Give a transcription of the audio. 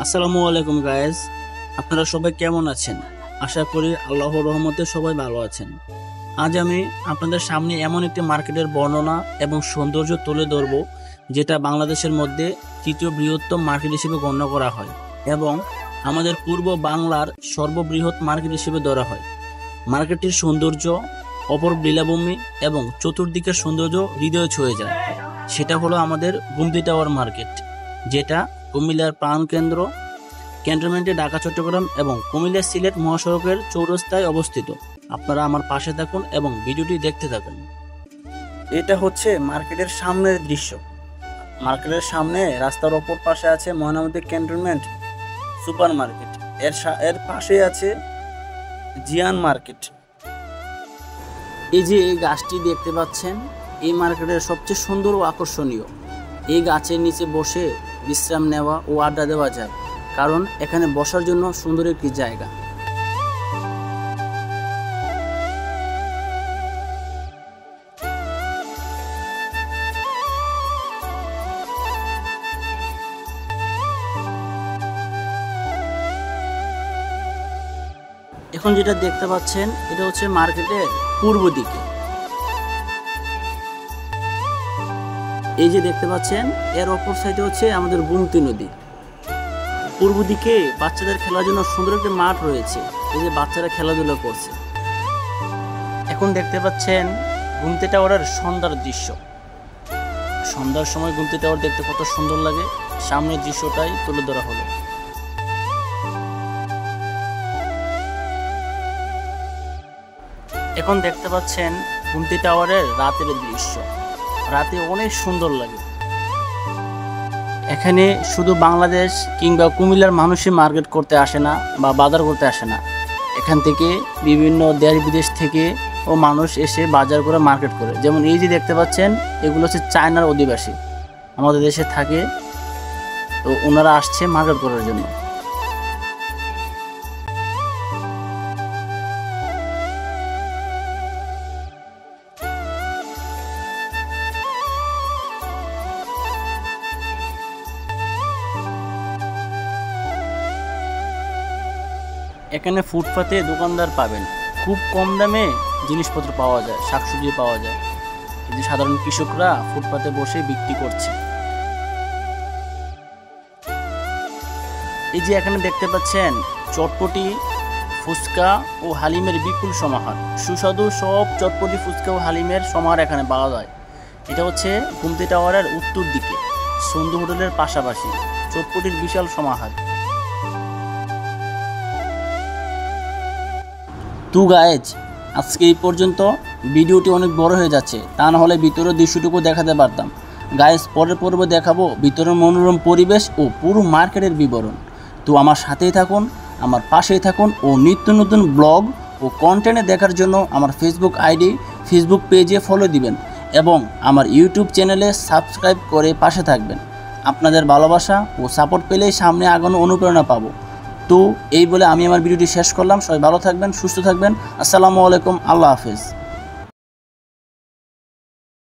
আসসালামু আলাইকুম গাইস, আপনারা সবাই কেমন আছেন? আশা করি আল্লাহর রহমতে সবাই ভালো আছেন। আজ আমি আপনাদের সামনে এমন একটি মার্কেটের বর্ণনা এবং সৌন্দর্য তুলে ধরব যেটা বাংলাদেশের মধ্যে তৃতীয় বৃহত্তম মার্কেট হিসেবে গণ্য করা হয় এবং আমাদের পূর্ব বাংলার সর্ববৃহৎ মার্কেট হিসেবে ধরা হয়। মার্কেটটির সৌন্দর্য, অপরূপ লীলাভূমি এবং চতুর্দিকের সৌন্দর্য হৃদয়ে ছুঁয়ে যায়। সেটা হলো আমাদের গুমতি টাওয়ার মার্কেট, যেটা কুমিল্লার প্রাণকেন্দ্র ক্যান্টনমেন্টে ঢাকা চট্টগ্রাম এবং কুমিল্লা সিলেট মহাসড়কের চৌরাস্তায় অবস্থিত। আপনারা আমার পাশে থাকুন এবং ভিডিওটি দেখতে থাকুন। এটা হচ্ছে মার্কেটের সামনের দৃশ্য। মার্কেটের সামনে রাস্তার অপর পাশে আছে ময়নামতি ক্যান্টনমেন্ট সুপার মার্কেট, এর পাশে আছে জিয়ান মার্কেট। এই যে এই গাছটি দেখতে পাচ্ছেন, এই মার্কেটের সবচেয়ে সুন্দর ও আকর্ষণীয়। এই গাছের নিচে বসে বিশ্রাম নেওয়া ও আড্ডা দেওয়া যায়, কারণ এখানে বসার জন্য সুন্দর একটি জায়গা। এখন যেটা দেখতে পাচ্ছেন, এটা হচ্ছে মার্কেটের পূর্ব দিকে। এই যে দেখতে পাচ্ছেন, এর অপর সাইডে হচ্ছে আমাদের গুমতি নদী। পূর্ব দিকে বাচ্চাদের খেলার জন্য সুন্দর একটি মাঠ রয়েছে, এই যে বাচ্চারা খেলাধুলা করছে। এখন দেখতে পাচ্ছেন গুমতি টাওয়ারের সন্ধ্যার দৃশ্য। সন্ধ্যার সময় গুমতি টাওয়ার দেখতে কত সুন্দর লাগে, সামনের দৃশ্যটাই তুলে ধরা হলো। এখন দেখতে পাচ্ছেন গুমতি টাওয়ারের রাতের দৃশ্য। রাতে অনেক সুন্দর লাগে। এখানে শুধু বাংলাদেশ কিংবা কুমিল্লার মানুষই মার্কেট করতে আসে না বা বাজার করতে আসে না, এখান থেকে বিভিন্ন দেশ বিদেশ থেকে ও মানুষ এসে বাজার করে মার্কেট করে। যেমন এই যে দেখতে পাচ্ছেন, এগুলো হচ্ছে চায়নার অধিবাসী, আমাদের দেশে থাকে, তো ওনারা আসছে মার্কেট করার জন্য। এখানে ফুটপাতে দোকানদার পাবেন, খুব কম দামে জিনিসপত্র পাওয়া যায়, শাকসবজি পাওয়া যায়। কিন্তু সাধারণ কৃষকরা ফুটপাতে বসে বিক্রি করছে। এই যে এখানে দেখতে পাচ্ছেন চটপটি, ফুচকা ও হালিমের বিপুল সমাহার। সুস্বাদু সব চটপটি, ফুচকা ও হালিমের সমাহার এখানে পাওয়া যায়। এটা হচ্ছে গুমতি টাওয়ারের উত্তর দিকে সন্ধু হোটেলের পাশাপাশি চটপটির বিশাল সমাহার। তো গাইজ, আজকে এই পর্যন্ত। ভিডিওটি অনেক বড় হয়ে যাচ্ছে, তা না হলে ভিতরের দৃশ্যটুকু দেখাতে পারতাম। গাইজ, পরের পর্বে দেখাবো ভিতরের মনোরম পরিবেশ ও পুরো মার্কেটের বিবরণ। তো আমার সাথেই থাকুন, আমার পাশেই থাকুন ও নিত্য নতুন ব্লগ ও কন্টেন্ট দেখার জন্য আমার ফেসবুক আইডি, ফেসবুক পেজে ফলো দিবেন এবং আমার ইউটিউব চ্যানেলে সাবস্ক্রাইব করে পাশে থাকবেন। আপনাদের ভালোবাসা ও সাপোর্ট পেলেই সামনে আগানো অনুপ্রেরণা পাবো। তো এই বলে আমি আমার ভিডিওটি শেষ করলাম। সবাই ভালো থাকবেন, সুস্থ থাকবেন। আসসালামু আলাইকুম, আল্লাহ হাফেজ।